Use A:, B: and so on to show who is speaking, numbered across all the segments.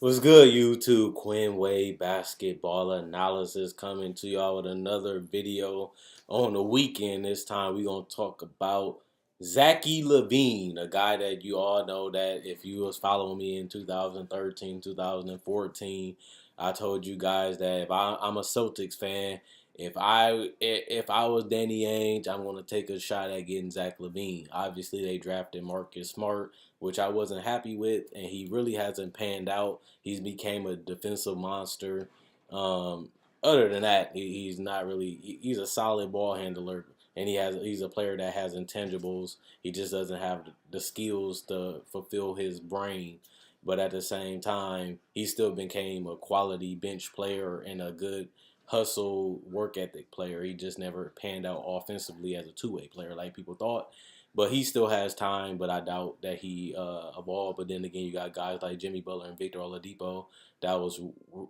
A: What's good, YouTube? Quinn Wade basketball analysis coming to y'all with another video on the weekend. This time we're gonna talk about Zach Lavine, a guy that you all know that if you was following me in 2013, 2014, I told you guys that I'm a Celtics fan. If I was Danny Ainge, I'm gonna take a shot at getting Zach Lavine. Obviously, they drafted Marcus Smart, which I wasn't happy with, and he really hasn't panned out. He's became a defensive monster. Um, Other than that, he's not really. He's a solid ball handler, and he's a player that has intangibles. He just doesn't have the skills to fulfill his brain. But at the same time, he still became a quality bench player and a good hustle work ethic player. He just never panned out offensively as a two-way player like people thought. But he still has time, but I doubt that he evolved. But then again, you got guys like Jimmy Butler and Victor Oladipo that was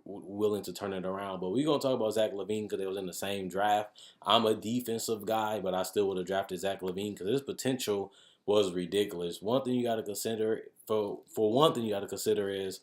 A: willing to turn it around. But we're going to talk about Zach Lavine because they was in the same draft. I'm a defensive guy, but I still would have drafted Zach Lavine because his potential was ridiculous. One thing you got to consider, for one thing you got to consider is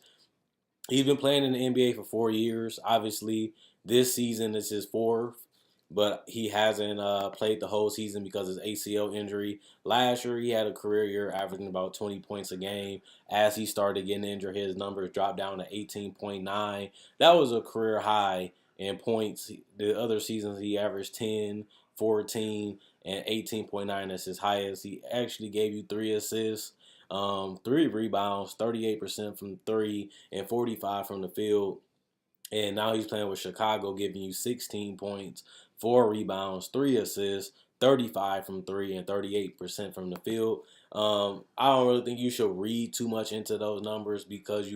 A: he's been playing in the NBA for 4 years. Obviously, this season is his fourth, but he hasn't played the whole season because of his ACL injury. Last year, he had a career year averaging about 20 points a game. As he started getting injured, his numbers dropped down to 18.9. That was a career high in points. The other seasons, he averaged 10, 14, and 18.9 as his highest. He actually gave you 3 assists. 3 rebounds, 38% from three, and 45 from the field. And now he's playing with Chicago, giving you 16 points, 4 rebounds, 3 assists, 35 from three, and 38% from the field. I don't really think you should read too much into those numbers because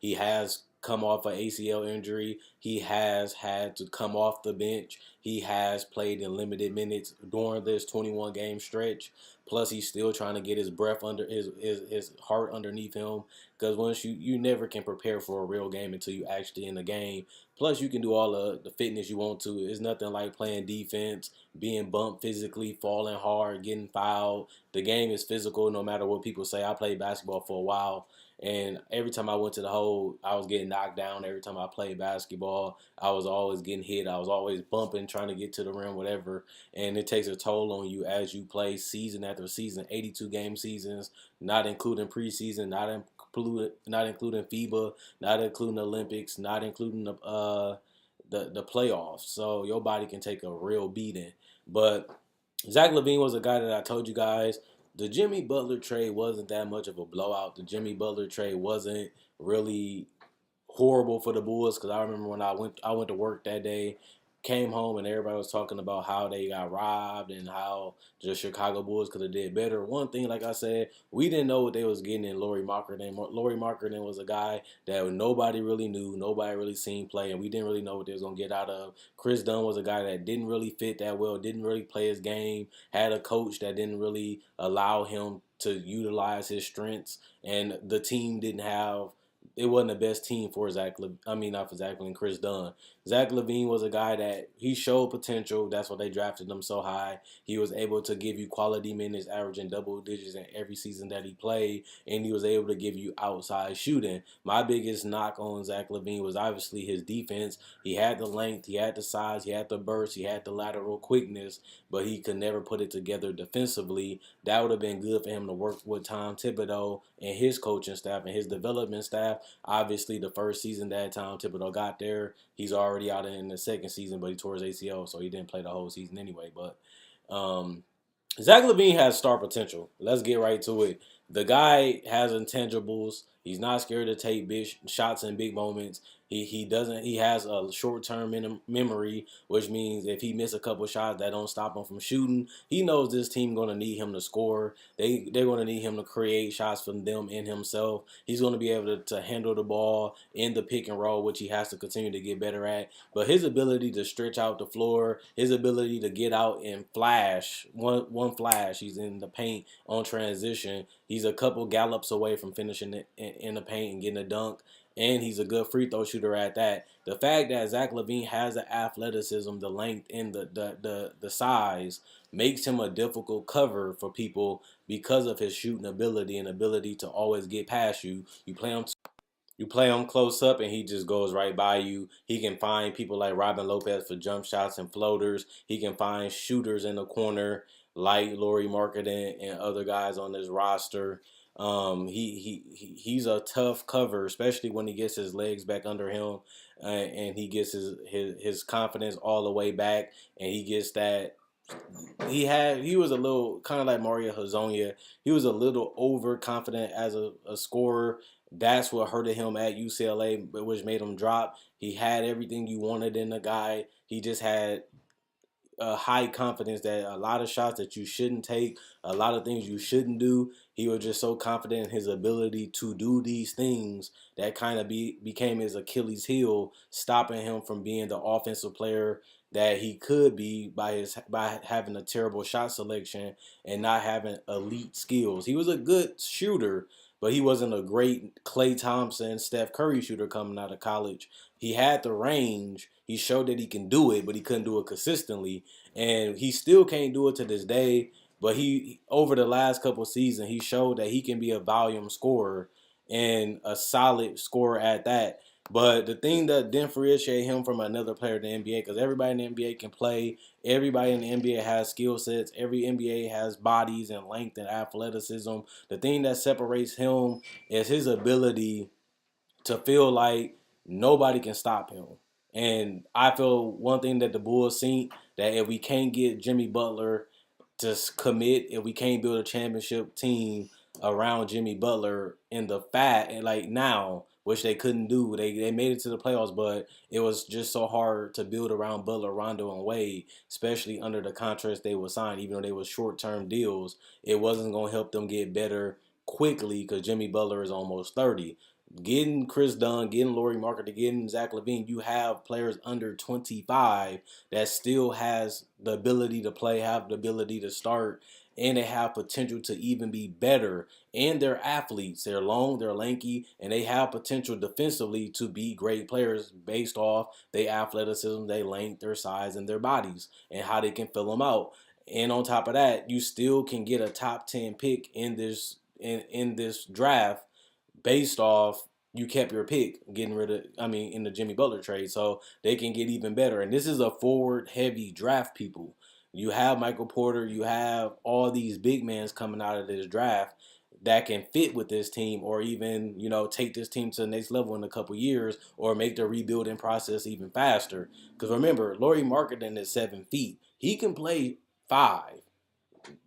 A: he has come off an ACL injury. He has had to come off the bench. He has played in limited minutes during this 21 game stretch. Plus, he's still trying to get his breath under his heart underneath him. Because once you never can prepare for a real game until you actually in the game. Plus, you can do all the fitness you want to. It's nothing like playing defense, being bumped physically, falling hard, getting fouled. The game is physical no matter what people say. I played basketball for a while, and every time I went to the hole, I was getting knocked down. Every time I played basketball, I was always getting hit. I was always bumping, trying to get to the rim, whatever. And it takes a toll on you as you play season after season, 82 game seasons, not including preseason, not including FIBA, not including the Olympics, not including the playoffs. So your body can take a real beating. But Zach Lavine was a guy that I told you guys the Jimmy Butler trade wasn't that much of a blowout. The Jimmy Butler trade wasn't really horrible for the Bulls because I remember when I went to work that day, came home and everybody was talking about how they got robbed and how the Chicago Bulls could have did better. One thing, like I said, we didn't know what they was getting in Laurie Markkinen. Laurie Markkinen was a guy that nobody really knew, nobody really seen play, and we didn't really know what they was gonna get out of. Chris Dunn was a guy that didn't really fit that well, didn't really play his game, had a coach that didn't really allow him to utilize his strengths, and the team didn't have it wasn't the best team for not for Zach Lavine, Chris Dunn. Zach Lavine was a guy that he showed potential. That's why they drafted him so high. He was able to give you quality minutes, averaging double digits in every season that he played, and he was able to give you outside shooting. My biggest knock on Zach Lavine was obviously his defense. He had the length, he had the size, he had the burst, he had the lateral quickness, but he could never put it together defensively. That would have been good for him to work with Tom Thibodeau and his coaching staff and his development staff. Obviously, the first season that Tom Thibodeau got there, he's already out in the second season, but he tore his ACL, so he didn't play the whole season anyway. But Zach Lavine has star potential. Let's get right to it. The guy has intangibles. He's not scared to take big shots in big moments. He doesn't. He has a short-term memory, which means if he miss a couple shots, that don't stop him from shooting. He knows this team going to need him to score. They're going to need him to create shots from them and himself. He's going to be able to handle the ball in the pick and roll, which he has to continue to get better at. But his ability to stretch out the floor, his ability to get out and flash, one flash, he's in the paint on transition. He's a couple gallops away from finishing it in the paint and getting a dunk. And he's a good free throw shooter at that. The fact that Zach Lavine has the athleticism, the length, and the size makes him a difficult cover for people because of his shooting ability and ability to always get past you. You play him You play him close up and he just goes right by you. He can find people like Robin Lopez for jump shots and floaters. He can find shooters in the corner like Laurie Marketing and other guys on this roster. He's a tough cover, especially when he gets his legs back under him, and he gets his confidence all the way back, and he gets that he was a little kind of like Mario Hazonia. He was a little overconfident as a scorer. That's what hurted him at UCLA, which made him drop. He had everything you wanted in the guy. He just had high confidence that a lot of shots that you shouldn't take, a lot of things you shouldn't do. He was just so confident in his ability to do these things that kind of became his Achilles heel, stopping him from being the offensive player that he could be by having a terrible shot selection and not having elite skills. He was a good shooter, but he wasn't a great Klay Thompson, Steph Curry shooter coming out of college. He had the range. He showed that he can do it, but he couldn't do it consistently. And he still can't do it to this day. But he over the last couple of seasons, he showed that he can be a volume scorer and a solid scorer at that. But the thing that differentiates him from another player in the NBA, because everybody in the NBA can play, everybody in the NBA has skill sets, every NBA has bodies and length and athleticism. The thing that separates him is his ability to feel like nobody can stop him. And I feel one thing that the Bulls seen that if we can't get Jimmy Butler to commit, if we can't build a championship team around Jimmy Butler in the fat and like now, which they couldn't do. They made it to the playoffs, but it was just so hard to build around Butler, Rondo, and Wade, especially under the contracts they were signed, even though they were short term deals. It wasn't gonna help them get better quickly because Jimmy Butler is almost 30. Getting Chris Dunn, getting Laurie Marker, getting Zach Lavine, you have players under 25 that still has the ability to play, have the ability to start, and they have potential to even be better. And they're athletes. They're long, they're lanky, and they have potential defensively to be great players based off their athleticism, their length, their size, and their bodies, and how they can fill them out. And on top of that, you still can get a top 10 pick in this draft based off you kept your pick getting rid of in the Jimmy Butler trade, so they can get even better. And this is a forward heavy draft, people. You have Michael Porter, you have all these big mans coming out of this draft that can fit with this team or even, take this team to the next level in a couple years or make the rebuilding process even faster. Because remember, Laurie Marketing is 7 feet. He can play five.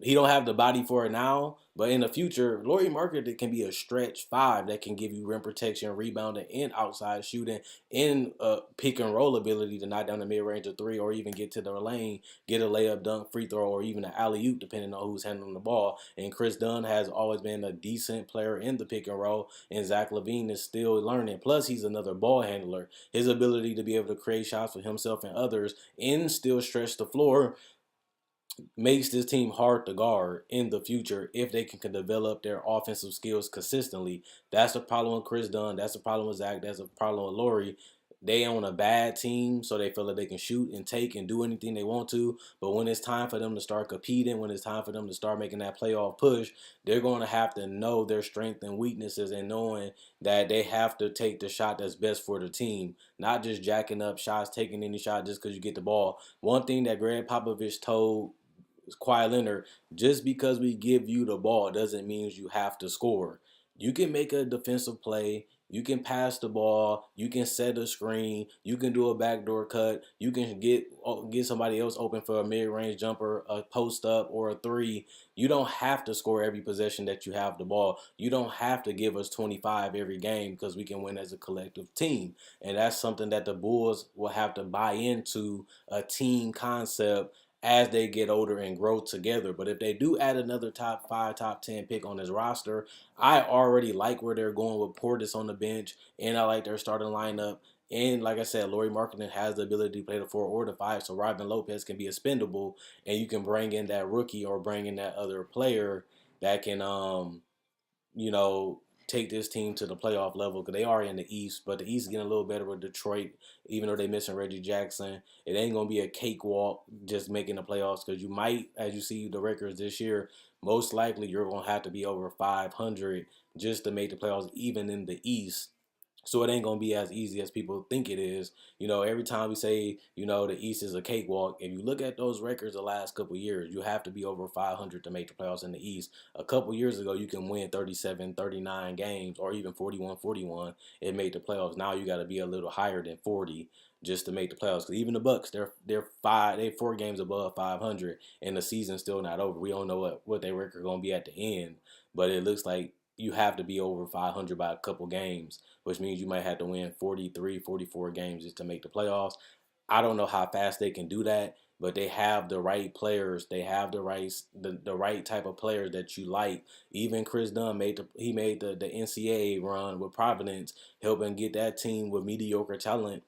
A: He don't have the body for it now, but in the future, Laurie Market can be a stretch five that can give you rim protection, rebounding, and outside shooting, and pick and roll ability to knock down the mid range of three, or even get to the lane, get a layup, dunk, free throw, or even an alley oop, depending on who's handling the ball. And Chris Dunn has always been a decent player in the pick and roll, and Zach Lavine is still learning. Plus, he's another ball handler. His ability to be able to create shots for himself and others and still stretch the floor makes this team hard to guard in the future if they can develop their offensive skills consistently. That's a problem with Chris Dunn. That's a problem with Zach. That's a problem with Laurie. They own a bad team, so they feel like they can shoot and take and do anything they want to. But when it's time for them to start competing, when it's time for them to start making that playoff push, they're going to have to know their strengths and weaknesses and knowing that they have to take the shot that's best for the team, not just jacking up shots, taking any shot just because you get the ball. One thing that Greg Popovich told Kawhi Leonard, just because we give you the ball doesn't mean you have to score. You can make a defensive play. You can pass the ball. You can set a screen. You can do a backdoor cut. You can get somebody else open for a mid-range jumper, a post up, or a three. You don't have to score every possession that you have the ball. You don't have to give us 25 every game because we can win as a collective team. And that's something that the Bulls will have to buy into, a team concept as they get older and grow together. But if they do add another top 5, top 10 pick on this roster, I already like where they're going with Portis on the bench, and I like their starting lineup. And like I said, Laurie Markkinen has the ability to play the 4 or the 5, so Robin Lopez can be expendable, and you can bring in that rookie or bring in that other player that can you know, take this team to the playoff level because they are in the East, but the East is getting a little better with Detroit, even though they're missing Reggie Jackson. It ain't going to be a cakewalk just making the playoffs because you might, as you see the records this year, most likely you're going to have to be over 500 just to make the playoffs, even in the East. So it ain't gonna be as easy as people think it is. Every time we say, the East is a cakewalk, if you look at those records the last couple of years, you have to be over 500 to make the playoffs in the East. A couple years ago, you can win 37, 39 games, or even 41, 41 and make the playoffs. Now you got to be a little higher than 40 just to make the playoffs. Because even the Bucks, they're 4 games above 500, and the season's still not over. We don't know what their record gonna be at the end, but it looks like you have to be over 500 by a couple games, which means you might have to win 43, 44 games just to make the playoffs. I don't know how fast they can do that, but they have the right players. They have the right type of players that you like. Even Chris Dunn made the NCAA run with Providence, helping get that team with mediocre talent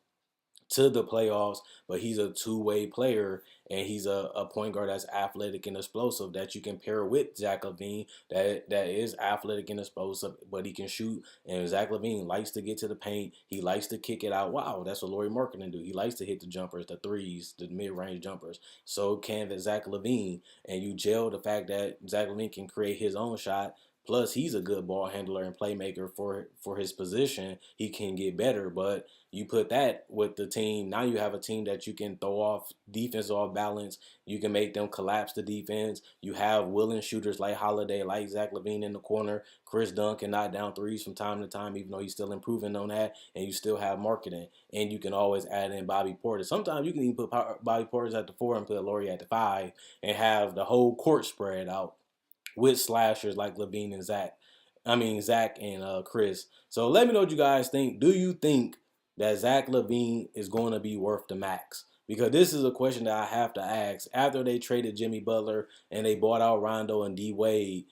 A: to the playoffs, but he's a two-way player, and he's a point guard that's athletic and explosive that you can pair with Zach Lavine that is athletic and explosive, but he can shoot. And Zach Lavine likes to get to the paint. He likes to kick it out. Wow, that's what Lauri Markkanen do. He likes to hit the jumpers, the threes, the mid-range jumpers. So can the Zach Lavine, and you gel the fact that Zach Lavine can create his own shot. Plus, he's a good ball handler and playmaker for his position. He can get better, but you put that with the team. Now you have a team that you can throw off defense off balance. You can make them collapse the defense. You have willing shooters like Holiday, like Zach Lavine in the corner. Chris Dunn can knock down threes from time to time, even though he's still improving on that. And you still have Marketing. And you can always add in Bobby Portis. Sometimes you can even put Bobby Portis at the 4 and put Lauri at the 5 and have the whole court spread out with slashers like Lavine and Zach. Zach and Chris. So let me know what you guys think. Do you think that Zach Lavine is going to be worth the max? Because this is a question that I have to ask. After they traded Jimmy Butler and they bought out Rondo and D Wade,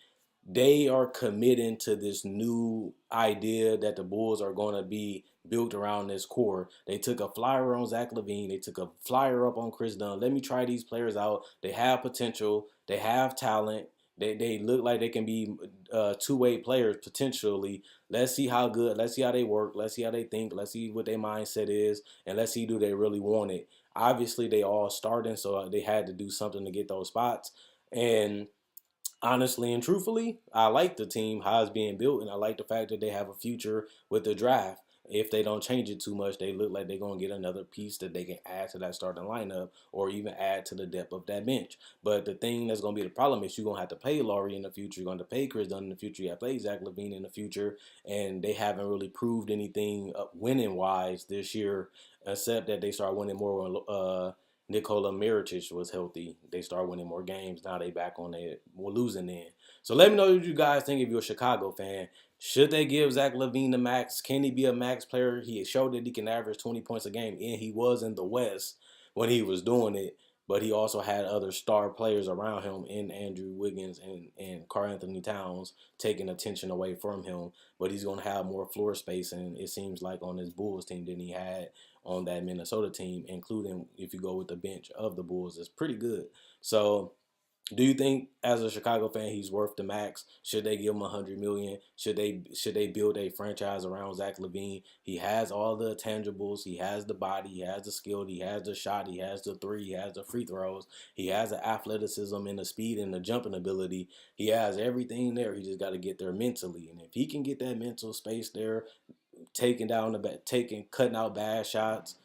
A: they are committing to this new idea that the Bulls are going to be built around this core. They took a flyer on Zach Lavine. They took a flyer up on Chris Dunn. Let me try these players out. They have potential. They have talent. They look like they can be two-way players potentially. Let's see how good. Let's see how they work. Let's see how they think. Let's see what their mindset is, and let's see do they really want it. Obviously, they all starting, so they had to do something to get those spots. And honestly and truthfully, I like the team, how it's being built, and I like the fact that they have a future with the draft. If they don't change it too much, they look like they're going to get another piece that they can add to that starting lineup or even add to the depth of that bench. But the thing that's going to be the problem is you're going to have to pay Lauri in the future. You're going to pay Chris Dunn in the future. You have to pay Zach Lavine in the future. And they haven't really proved anything winning-wise this year, except that they start winning more when Nikola Mirotic was healthy. They start winning more games. Now they back on it. We're losing then. So let me know what you guys think if you're a Chicago fan. Should they give Zach Lavine the max? Can he be a max player? He showed that he can average 20 points a game, and he was in the West when he was doing it. But he also had other star players around him in Andrew Wiggins and Karl Anthony Towns taking attention away from him. But he's going to have more floor space, and it seems like on his Bulls team than he had on that Minnesota team, including if you go with the bench of the Bulls, is pretty good. So do you think, as a Chicago fan, he's worth the max? Should they give him $100 million? Should they build a franchise around Zach Lavine? He has all the tangibles. He has the body. He has the skill. He has the shot. He has the three. He has the free throws. He has the athleticism and the speed and the jumping ability. He has everything there. He just got to get there mentally. And if he can get that mental space there, cutting out bad shots,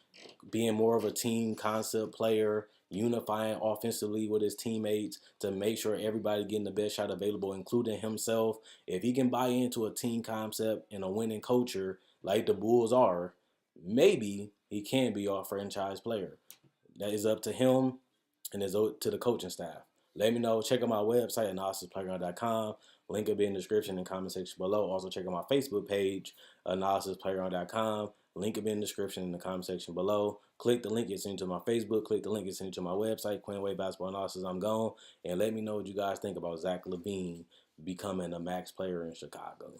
A: being more of a team concept player, unifying offensively with his teammates to make sure everybody getting the best shot available, including himself. If he can buy into a team concept and a winning culture like the Bulls are, maybe he can be our franchise player. That is up to him and is up to the coaching staff. Let me know. Check out my website, analysisplayground.com. Link will be in the description and comment section below. Also, check out my Facebook page, analysisplayground.com. Link will be in the description and the comment section below. Click the link, it's into my Facebook. Click the link, it's into my website, Quinn Wade Basketball Analysis. I'm gone. And let me know what you guys think about Zach Lavine becoming a max player in Chicago.